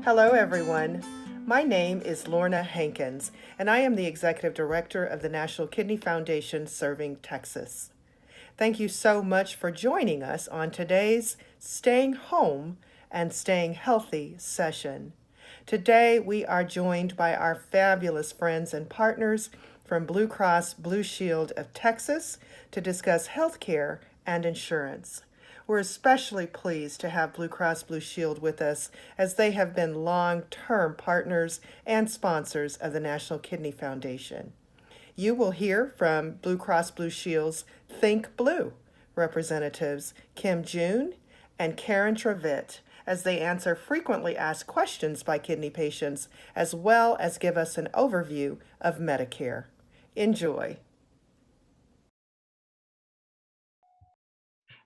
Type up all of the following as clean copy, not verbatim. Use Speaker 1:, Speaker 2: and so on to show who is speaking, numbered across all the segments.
Speaker 1: Hello, everyone. My name is Lorna Hankins, and I am the Executive Director of the National Kidney Foundation serving Texas. Thank you so much for joining us on today's Staying Home and Staying Healthy session. Today, we are joined by our fabulous friends and partners from Blue Cross Blue Shield of Texas to discuss healthcare and insurance. We're especially pleased to have Blue Cross Blue Shield with us as they have been long-term partners and sponsors of the National Kidney Foundation. You will hear from Blue Cross Blue Shield's Think Blue representatives Kim June and Karen Trevett as they answer frequently asked questions by kidney patients as well as give us an overview of Medicare. Enjoy.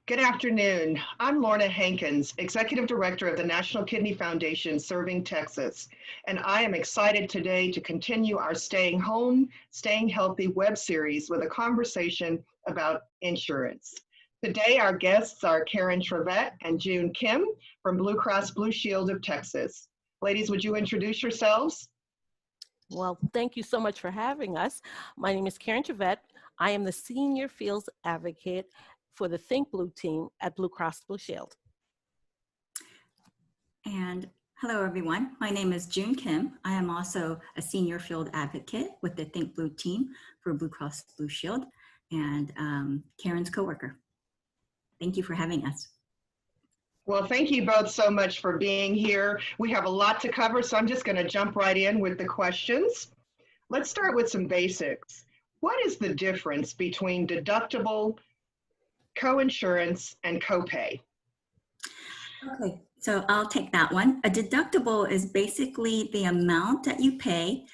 Speaker 1: Good afternoon. I'm Lorna Hankins, Executive Director of the National Kidney Foundation serving Texas, and I am excited today to continue our Staying Home, Staying Healthy web series with a conversation about insurance. Today, our guests are Karen Trevett and June Kim from Blue Cross Blue Shield of Texas. Ladies, would you introduce yourselves?
Speaker 2: Well, thank you so much for having us. My name is Karen Trevett. I am the Senior Fields Advocate for the Think Blue team at Blue Cross Blue Shield.
Speaker 3: And hello, everyone. My name is June Kim. I am also a Senior Field Advocate with the Think Blue team for Blue Cross Blue Shield and Karen's coworker. Thank you for having us.
Speaker 1: Well, thank you both so much for being here. We have a lot to cover, so I'm just going to jump right in with the questions. Let's start with some basics. What is the difference between deductible, coinsurance, and copay?
Speaker 3: Okay, so I'll take that one. A deductible is basically the amount that you pay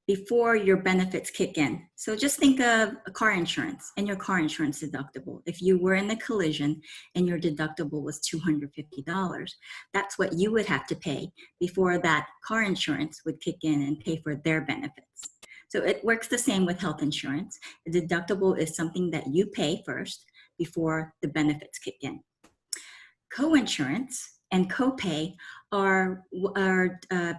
Speaker 3: before your benefits kick in. So just think of a car insurance and your car insurance deductible. If you were in a collision and your deductible was $250, that's what you would have to pay before that car insurance would kick in and pay for their benefits. So it works the same with health insurance. A deductible is something that you pay first before the benefits kick in. Coinsurance and copay are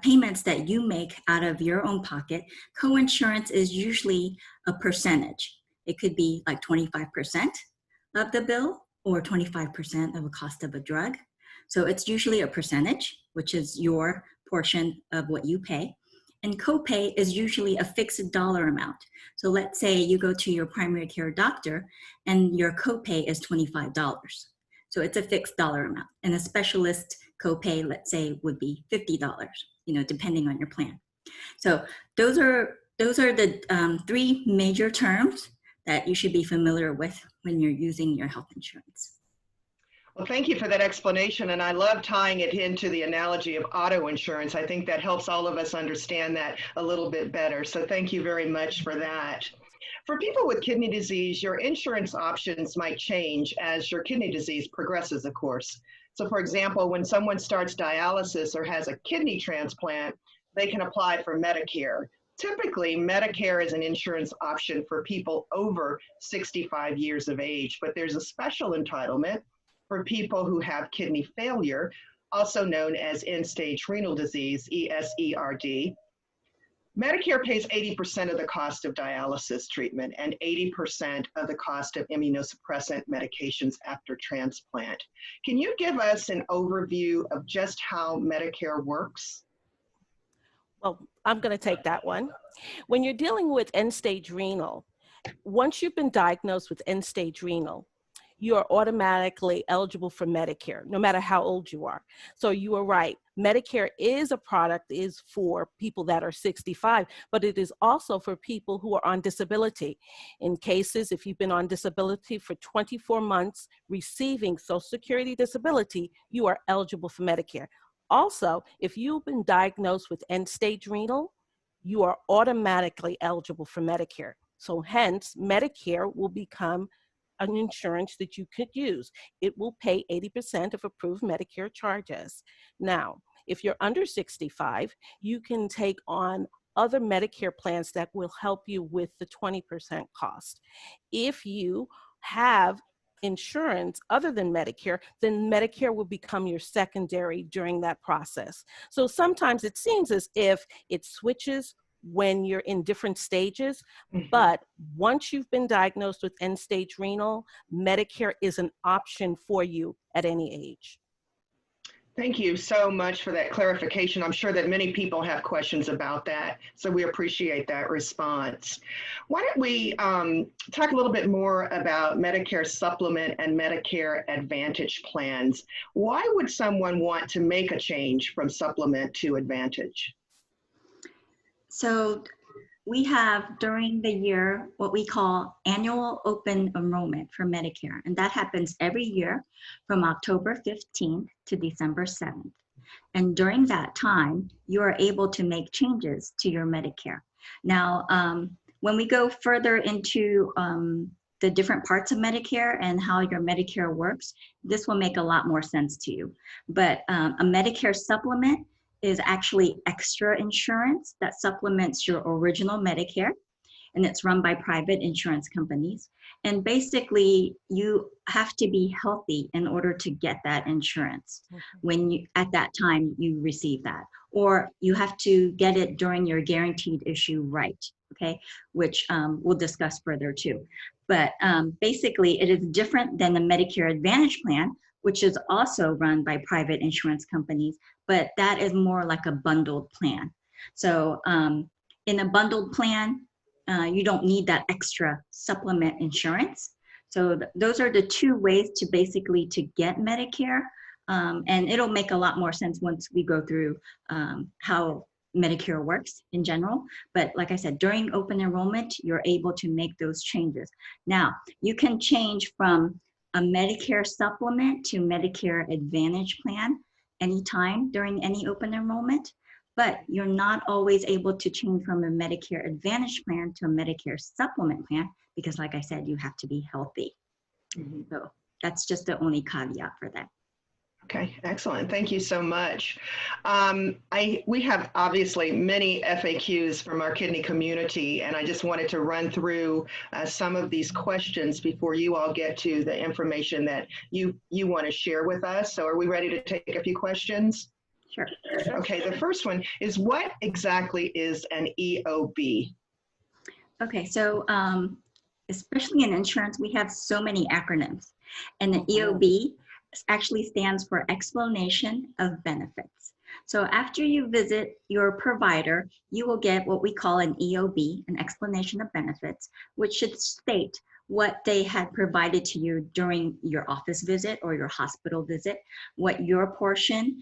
Speaker 3: payments that you make out of your own pocket. Coinsurance is usually a percentage. It could be like 25% of the bill or 25% of the cost of a drug. So it's usually a percentage, which is your portion of what you pay. And copay is usually a fixed dollar amount. So let's say you go to your primary care doctor and your copay is $25. So it's a fixed dollar amount. And a specialist copay, let's say, would be $50, depending on your plan. So those are the three major terms that you should be familiar with when you're using your health insurance.
Speaker 1: Well, thank you for that explanation, and I love tying it into the analogy of auto insurance. I think that helps all of us understand that a little bit better, so thank you very much for that. For people with kidney disease, your insurance options might change as your kidney disease progresses, of course. So for example, when someone starts dialysis or has a kidney transplant, they can apply for Medicare. Typically, Medicare is an insurance option for people over 65 years of age, but there's a special entitlement for people who have kidney failure, also known as end-stage renal disease, ESERD. Medicare pays 80% of the cost of dialysis treatment and 80% of the cost of immunosuppressant medications after transplant. Can you give us an overview of just how Medicare works?
Speaker 2: Well, I'm going to take that one. When you're dealing with end-stage renal, once you've been diagnosed with end-stage renal, you are automatically eligible for Medicare, no matter how old you are. So you are right. Medicare is for people that are 65, but it is also for people who are on disability. In cases, if you've been on disability for 24 months receiving Social Security disability, you are eligible for Medicare. Also, if you've been diagnosed with end-stage renal, you are automatically eligible for Medicare. So hence, Medicare will become an insurance that you could use. It will pay 80% of approved Medicare charges. Now, if you're under 65, you can take on other Medicare plans that will help you with the 20% cost. If you have insurance other than Medicare, then Medicare will become your secondary during that process. So sometimes it seems as if it switches when you're in different stages, but once you've been diagnosed with end-stage renal, Medicare is an option for you at any age.
Speaker 1: Thank you so much for that clarification. I'm sure that many people have questions about that, so we appreciate that response. Why don't we talk a little bit more about Medicare Supplement and Medicare Advantage plans? Why would someone want to make a change from Supplement to Advantage?
Speaker 3: So we have during the year what we call annual open enrollment for Medicare, and that happens every year from October 15th to December 7th. And during that time, you are able to make changes to your Medicare. Now, when we go further into the different parts of Medicare and how your Medicare works, this will make a lot more sense to you. But a Medicare supplement is actually extra insurance that supplements your original Medicare, and it's run by private insurance companies. And basically, you have to be healthy in order to get that insurance when you, at that time you receive that, or you have to get it during your guaranteed issue right, okay, which we'll discuss further too. But basically, it is different than the Medicare Advantage plan, which is also run by private insurance companies, but that is more like a bundled plan. So in a bundled plan, you don't need that extra supplement insurance. So those are the two ways to basically to get Medicare. And it'll make a lot more sense once we go through how Medicare works in general. But like I said, during open enrollment, you're able to make those changes. Now, you can change from a Medicare supplement to Medicare Advantage plan anytime during any open enrollment, but you're not always able to change from a Medicare Advantage plan to a Medicare supplement plan because, like I said, you have to be healthy. So that's just the only caveat for that.
Speaker 1: Okay, excellent. Thank you so much. We have obviously many FAQs from our kidney community, and I just wanted to run through some of these questions before you all get to the information that you want to share with us. So are we ready to take a few questions?
Speaker 3: Sure.
Speaker 1: Okay, the first one is, what exactly is an EOB?
Speaker 3: Okay, so especially in insurance, we have so many acronyms, and the EOB actually stands for explanation of benefits. So after you visit your provider, you will get what we call an EOB, an explanation of benefits, which should state what they had provided to you during your office visit or your hospital visit, what your portion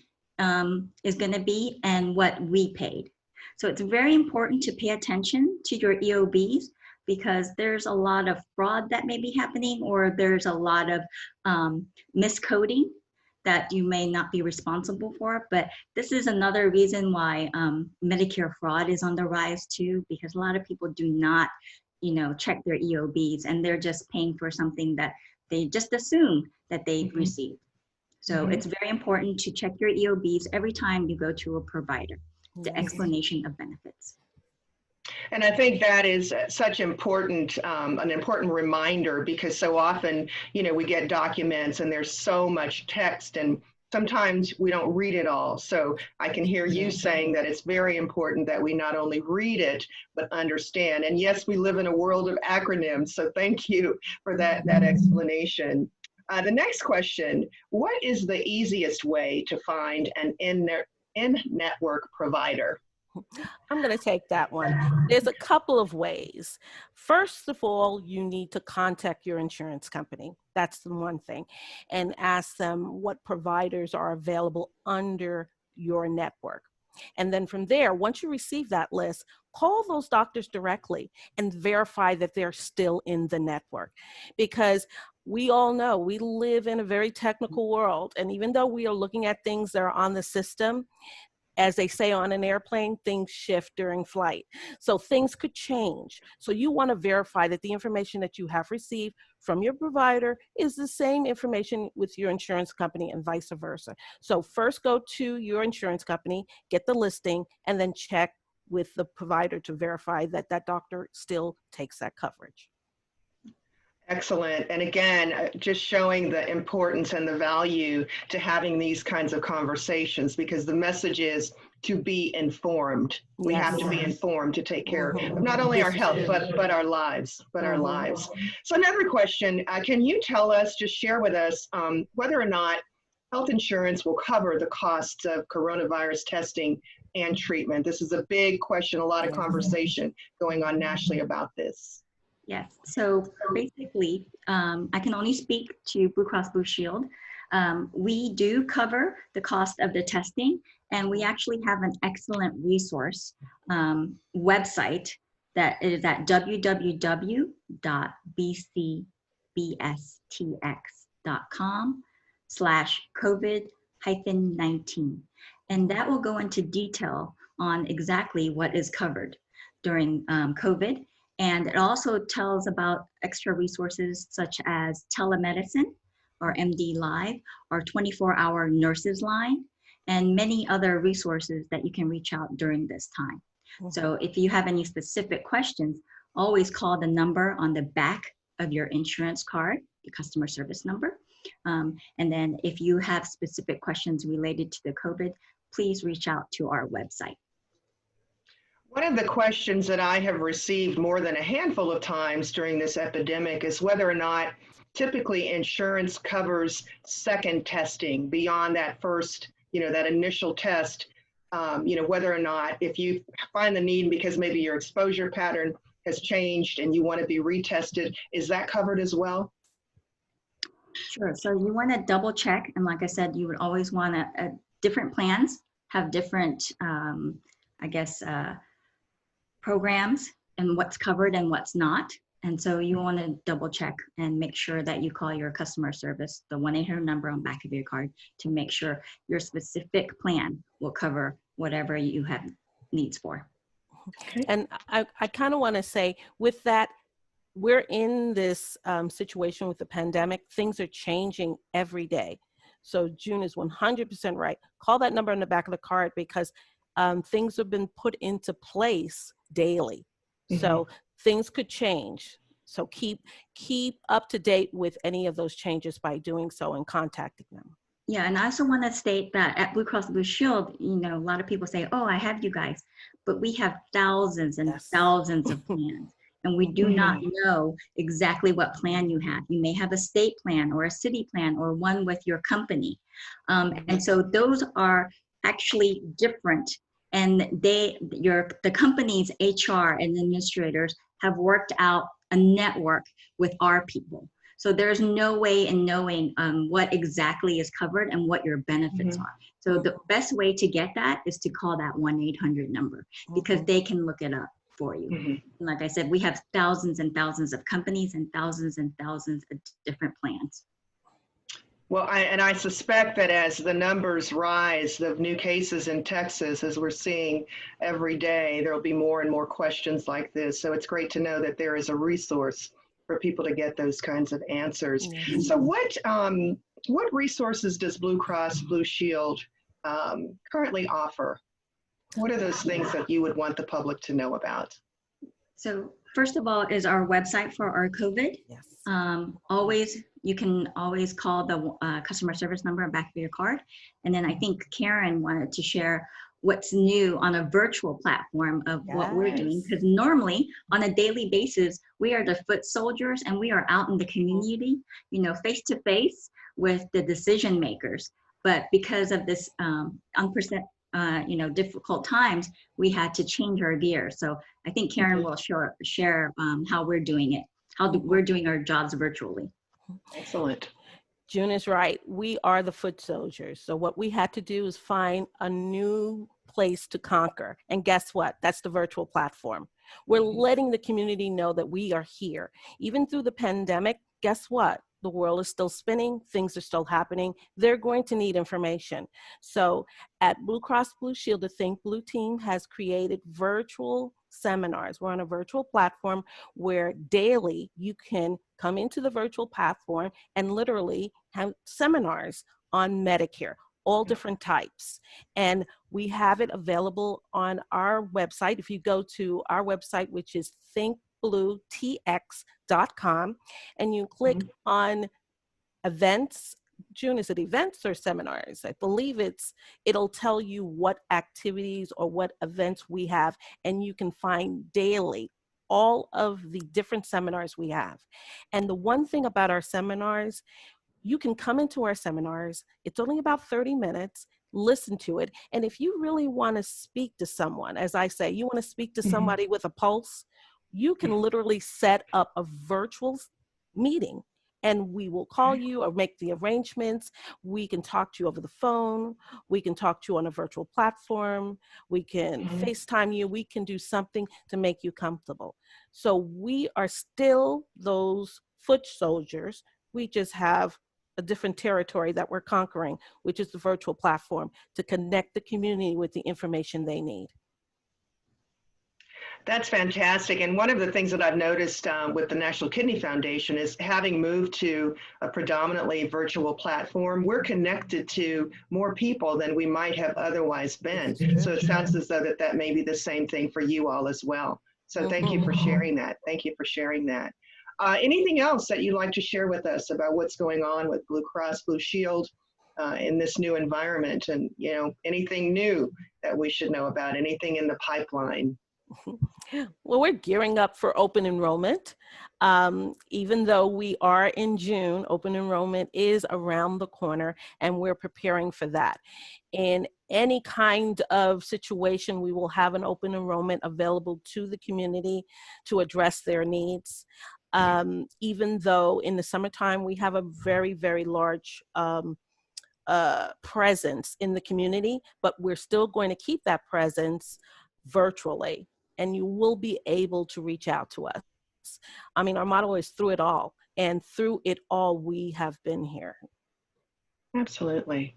Speaker 3: is going to be, and what we paid. So it's very important to pay attention to your EOBs, because there's a lot of fraud that may be happening, or there's a lot of miscoding that you may not be responsible for. But this is another reason why Medicare fraud is on the rise too, because a lot of people do not, check their EOBs, and they're just paying for something that they just assume that they've received. So it's very important to check your EOBs every time you go to a provider, the explanation of benefits.
Speaker 1: And I think that is such important, an important reminder, because so often, we get documents and there's so much text, and sometimes we don't read it all. So I can hear you saying that it's very important that we not only read it, but understand. And yes, we live in a world of acronyms. So thank you for that explanation. The next question, what is the easiest way to find an in-network provider?
Speaker 2: I'm going to take that one. There's a couple of ways. First of all, you need to contact your insurance company. That's the one thing. And ask them what providers are available under your network. And then from there, once you receive that list, call those doctors directly and verify that they're still in the network. Because we all know we live in a very technical world. And even though we are looking at things that are on the system, as they say on an airplane, things shift during flight. So things could change. So you want to verify that the information that you have received from your provider is the same information with your insurance company, and vice versa. So first go to your insurance company, get the listing, and then check with the provider to verify that that doctor still takes that coverage.
Speaker 1: Excellent. And again, just showing the importance and the value to having these kinds of conversations, because the message is to be informed. We have to be informed to take care of not only our health, but our lives, our lives. So another question, can you tell us, just share with us whether or not health insurance will cover the costs of coronavirus testing and treatment? This is a big question, a lot of conversation going on nationally about this.
Speaker 3: Yes, so basically, I can only speak to Blue Cross Blue Shield. We do cover the cost of the testing, and we actually have an excellent resource website that is at www.bcbstx.com/COVID-19. And that will go into detail on exactly what is covered during COVID. And it also tells about extra resources such as telemedicine, or MD Live, our 24-hour nurses line, and many other resources that you can reach out during this time. So if you have any specific questions, always call the number on the back of your insurance card, the customer service number. And then if you have specific questions related to the COVID, please reach out to our website.
Speaker 1: One of the questions that I have received more than a handful of times during this epidemic is whether or not typically insurance covers second testing beyond that first, that initial test, whether or not if you find the need because maybe your exposure pattern has changed and you want to be retested, is that covered as well?
Speaker 3: Sure, so you want to double check. And like I said, you would always want to, different plans have different, programs and what's covered and what's not. And so you want to double check and make sure that you call your customer service, the 1-800 number on the back of your card, to make sure your specific plan will cover whatever you have needs for.
Speaker 2: And I kind of want to say with that, we're in this situation with the pandemic. Things are changing every day. So June is 100% right. Call that number on the back of the card, because things have been put into place daily. So things could change. So keep up to date with any of those changes by doing so and contacting them.
Speaker 3: Yeah, and I also want to state that at Blue Cross Blue Shield, a lot of people say, oh, I have you guys, but we have thousands and thousands of plans. And we do not know exactly what plan you have. You may have a state plan or a city plan or one with your company. And so those are actually different. And the company's HR and administrators have worked out a network with our people. So there's no way in knowing what exactly is covered and what your benefits are. So the best way to get that is to call that 1-800 number, because they can look it up for you. And like I said, we have thousands and thousands of companies and thousands of different plans.
Speaker 1: Well, I suspect that as the numbers rise of new cases in Texas, as we're seeing every day, there will be more and more questions like this. So it's great to know that there is a resource for people to get those kinds of answers. So what resources does Blue Cross Blue Shield currently offer? What are those things that you would want the public to know about? So
Speaker 3: first of all is our website for our COVID. You can always call the customer service number on the back of your card. And then I think Karen wanted to share what's new on a virtual platform of what we're doing, because normally on a daily basis, we are the foot soldiers and we are out in the community, face to face with the decision makers. But because of this difficult times, we had to change our gear. So I think Karen will share how we're doing it, how we're doing our jobs virtually.
Speaker 1: Excellent.
Speaker 2: June is right. We are the foot soldiers. So what we had to do is find a new place to conquer. And guess what? That's the virtual platform. We're letting the community know that we are here. Even through the pandemic, guess what? The world is still spinning. Things are still happening. They're going to need information. So at Blue Cross Blue Shield, the Think Blue team has created virtual seminars. We're on a virtual platform where daily you can come into the virtual platform and literally have seminars on Medicare, all different types. And we have it available on our website. If you go to our website, which is JetBlueTX.com, and you click on events. June, is it events or seminars? I believe it'll tell you what activities or what events we have, and you can find daily all of the different seminars we have. And the one thing about our seminars, you can come into our seminars. It's only about 30 minutes. Listen to it. And if you really want to speak to someone, as I say, you want to speak to somebody with a pulse, you can literally set up a virtual meeting, and we will call you or make the arrangements. We can talk to you over the phone. We can talk to you on a virtual platform. We can FaceTime you. We can do something to make you comfortable. So we are still those foot soldiers. We just have a different territory that we're conquering, which is the virtual platform, to connect the community with the information they need.
Speaker 1: That's fantastic. And one of the things that I've noticed with the National Kidney Foundation is, having moved to a predominantly virtual platform, we're connected to more people than we might have otherwise been. So it sounds as though that may be the same thing for you all as well. So thank you for sharing that. Thank you for sharing that. Anything else that you'd like to share with us about what's going on with Blue Cross Blue Shield in this new environment, and anything new that we should know about, anything in the pipeline?
Speaker 2: Well, we're gearing up for open enrollment. Even though we are in June, open enrollment is around the corner, and we're preparing for that. In any kind of situation, we will have an open enrollment available to the community to address their needs. Even though in the summertime, we have a very, very large presence in the community, but we're still going to keep that presence virtually, and you will be able to reach out to us. I mean, our motto is through it all, and through it all, we have been here.
Speaker 1: Absolutely.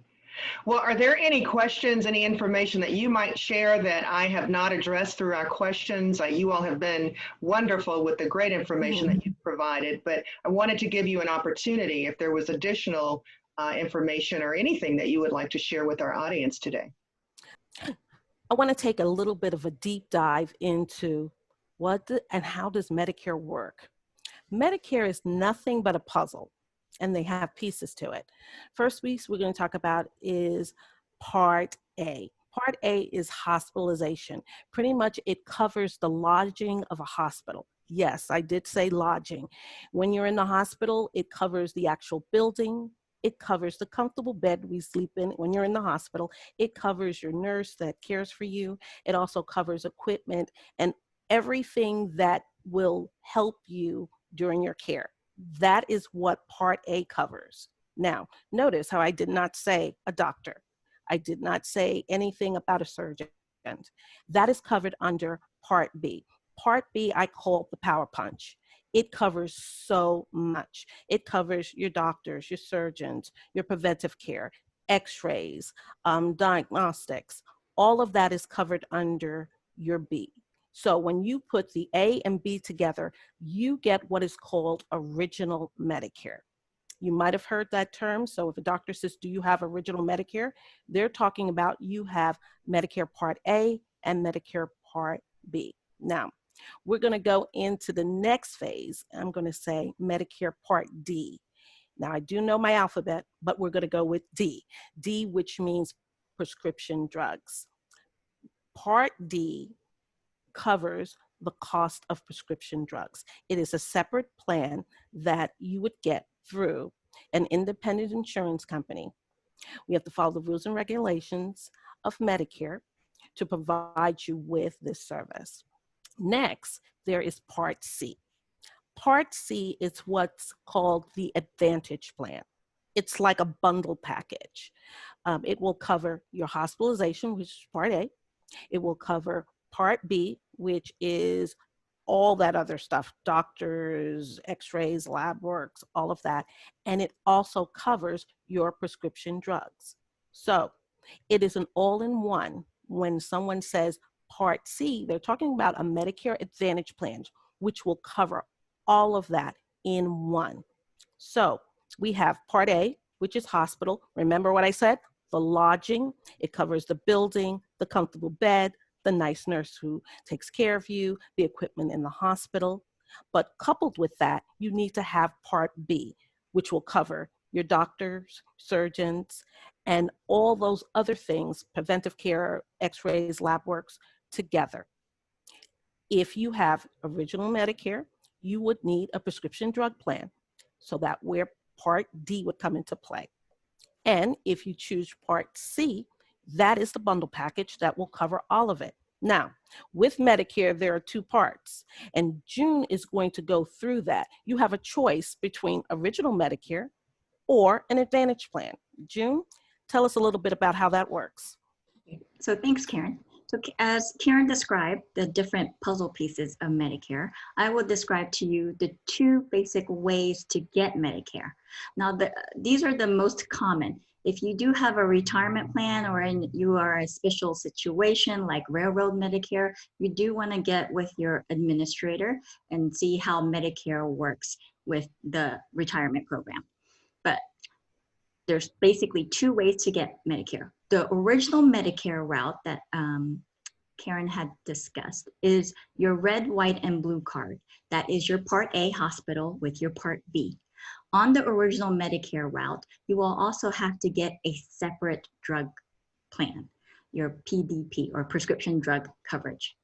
Speaker 1: Well, are there any questions, any information that you might share that I have not addressed through our questions? You all have been wonderful with the great information that you've provided, but I wanted to give you an opportunity if there was additional information or anything that you would like to share with our audience today.
Speaker 2: I want to take a little bit of a deep dive into and how does Medicare work. Medicare is nothing but a puzzle, and they have pieces to it. First piece we're going to talk about is Part A. Part A is hospitalization. Pretty much it covers the lodging of a hospital. Yes, I did say lodging. When you're in the hospital, it covers the actual building. It covers the comfortable bed we sleep in when you're in the hospital. It covers your nurse that cares for you. It also covers equipment and everything that will help you during your care. That is what Part A covers. Now, notice how I did not say a doctor. I did not say anything about a surgeon. That is covered under Part B. Part B I call the power punch. It covers so much. It covers your doctors, your surgeons, your preventive care, x-rays, diagnostics. All of that is covered under your B. So when you put the A and B together, you get what is called original Medicare. You might have heard that term. So if a doctor says, do you have original Medicare? They're talking about you have Medicare Part A and Medicare Part B. Now, we're going to go into the next phase. I'm going to say Medicare Part D. Now, I do know my alphabet, but we're going to go with D. D, which means prescription drugs. Part D covers the cost of prescription drugs. It is a separate plan that you would get through an independent insurance company. We have to follow the rules and regulations of Medicare to provide you with this service. Next, there is Part C. Part C is what's called the Advantage Plan. It's like a bundle package. It will cover your hospitalization, which is Part A. It will cover Part B, which is all that other stuff, doctors, x-rays, lab works, all of that. And it also covers your prescription drugs. So it is an all-in-one. When someone says Part C, they're talking about a Medicare Advantage plan, which will cover all of that in one. So we have Part A, which is hospital. Remember what I said? The lodging. It covers the building, the comfortable bed, the nice nurse who takes care of you, the equipment in the hospital. But coupled with that, you need to have Part B, which will cover your doctors, surgeons, and all those other things, preventive care, x-rays, lab works, together. If you have original Medicare, you would need a prescription drug plan. So that where Part D would come into play. And if you choose Part C, that is the bundle package that will cover all of it. Now, with Medicare, there are two parts, and June is going to go through that. You have a choice between original Medicare or an Advantage plan. June, tell us a little bit about how that works.
Speaker 3: So thanks, Karen. So as Karen described the different puzzle pieces of Medicare, I will describe to you the two basic ways to get Medicare. Now, these are the most common. If you do have a retirement plan or you are in a special situation like railroad Medicare, you do want to get with your administrator and see how Medicare works with the retirement program. But there's basically two ways to get Medicare. The original Medicare route that Karen had discussed is your red, white, and blue card. That is your Part A hospital with your Part B. On the original Medicare route, you will also have to get a separate drug plan, your PDP or prescription drug coverage.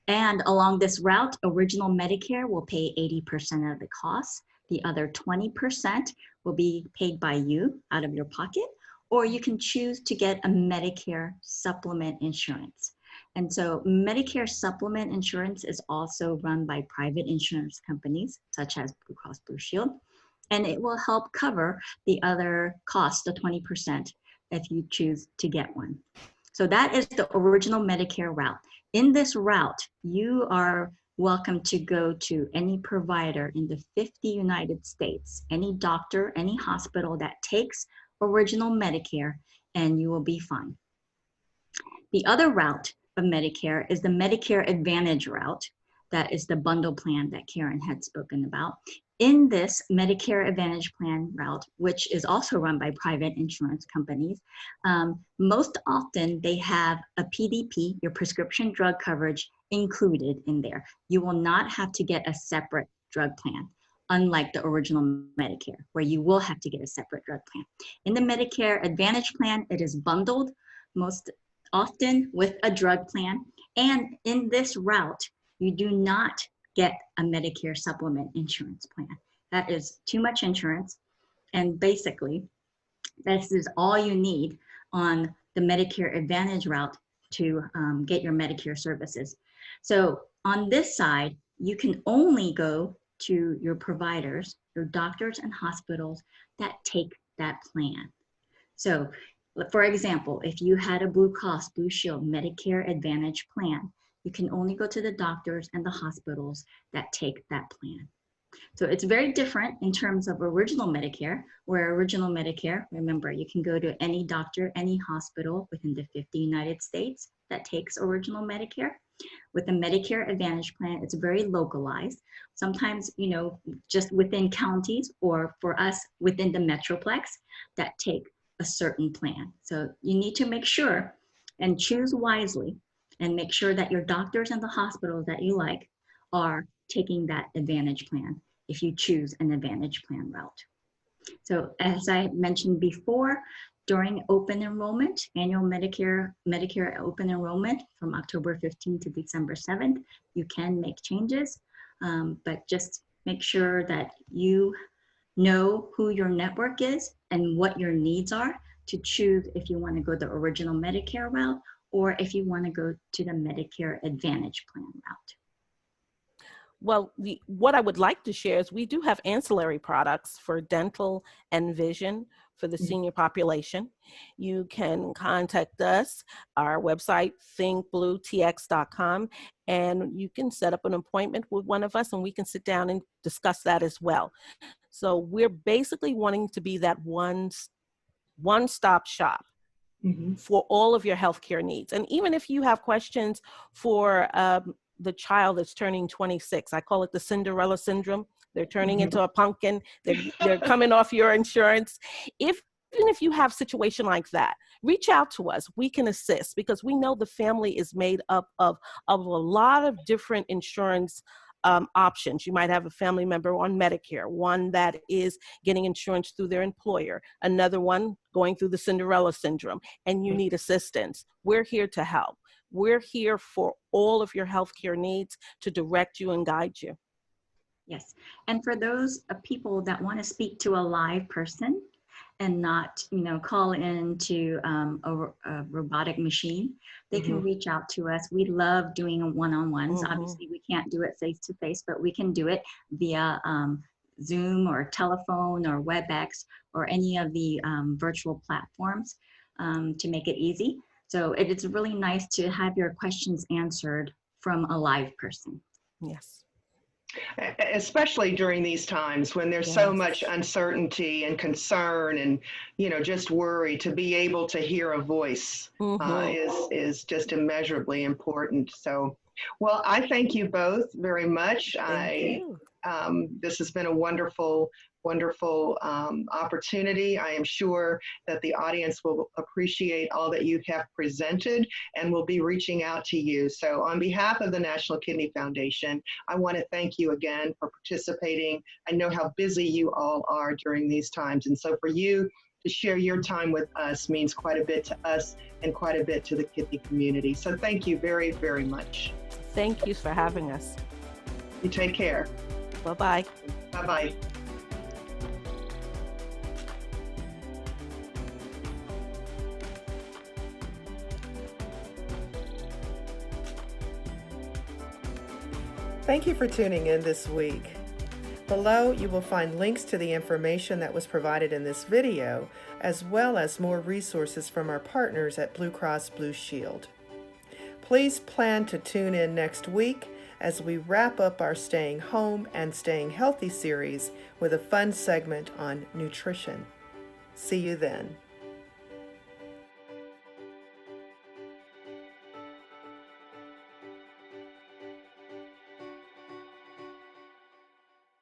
Speaker 3: And along this route, original Medicare will pay 80% of the costs. The other 20% will be paid by you out of your pocket, or you can choose to get a Medicare supplement insurance. And so Medicare supplement insurance is also run by private insurance companies, such as Blue Cross Blue Shield, and it will help cover the other cost, the 20%, if you choose to get one. So that is the original Medicare route. In this route, you are welcome to go to any provider in the 50 United States, any doctor, any hospital that takes original Medicare, and you will be fine. The other route of Medicare is the Medicare Advantage route. That is the bundle plan that Karen had spoken about. In this Medicare Advantage plan route, which is also run by private insurance companies, most often they have a PDP, your prescription drug coverage, included in there. You will not have to get a separate drug plan, unlike the original Medicare, where you will have to get a separate drug plan. In the Medicare Advantage plan, it is bundled most often with a drug plan. And in this route, you do not get a Medicare supplement insurance plan. That is too much insurance. And basically, this is all you need on the Medicare Advantage route to get your Medicare services. So on this side, you can only go to your providers, your doctors and hospitals that take that plan. So for example, if you had a Blue Cross Blue Shield Medicare Advantage plan, you can only go to the doctors and the hospitals that take that plan. So it's very different in terms of original Medicare, where original Medicare, remember, you can go to any doctor, any hospital within the 50 United States that takes original Medicare. With the Medicare Advantage plan, it's very localized. Sometimes, you know, just within counties, or for us within the Metroplex that take a certain plan. So you need to make sure and choose wisely and make sure that your doctors and the hospitals that you like are taking that Advantage plan if you choose an Advantage plan route. So as I mentioned before, during open enrollment, annual Medicare open enrollment from October 15th to December 7th, you can make changes, but just make sure that you know who your network is and what your needs are to choose if you want to go the original Medicare route or if you want to go to the Medicare Advantage plan route.
Speaker 2: Well, what I would like to share is we do have ancillary products for dental and vision for the senior population. You can contact us, our website, thinkbluetx.com, and you can set up an appointment with one of us and we can sit down and discuss that as well. So we're basically wanting to be that one-stop shop for all of your healthcare needs. And even if you have questions for the child that's turning 26, I call it the Cinderella syndrome. They're turning into a pumpkin. They're coming off your insurance. Even if you have a situation like that, reach out to us. We can assist because we know the family is made up of a lot of different insurance options. You might have a family member on Medicare, one that is getting insurance through their employer, another one going through the Cinderella syndrome, and you need assistance. We're here to help. We're here for all of your healthcare needs to direct you and guide you.
Speaker 3: Yes. And for those people that want to speak to a live person and not, call into a robotic machine, they can reach out to us. We love doing one-on-ones. Obviously, we can't do it face-to-face, but we can do it via Zoom or telephone or WebEx or any of the virtual platforms to make it easy. So it's really nice to have your questions answered from a live person.
Speaker 2: Yes.
Speaker 1: Especially during these times when there's so much uncertainty and concern and, just worry, to be able to hear a voice is just immeasurably important. So, well, I thank you both very much. This has been a wonderful opportunity. I am sure that the audience will appreciate all that you have presented and will be reaching out to you. So on behalf of the National Kidney Foundation, I want to thank you again for participating. I know how busy you all are during these times. And so for you to share your time with us means quite a bit to us and quite a bit to the kidney community. So thank you very, very much.
Speaker 2: Thank you for having us.
Speaker 1: You take care.
Speaker 2: Bye-bye.
Speaker 1: Bye-bye. Thank you for tuning in this week. Below, you will find links to the information that was provided in this video, as well as more resources from our partners at Blue Cross Blue Shield. Please plan to tune in next week as we wrap up our Staying Home and Staying Healthy series with a fun segment on nutrition. See you then.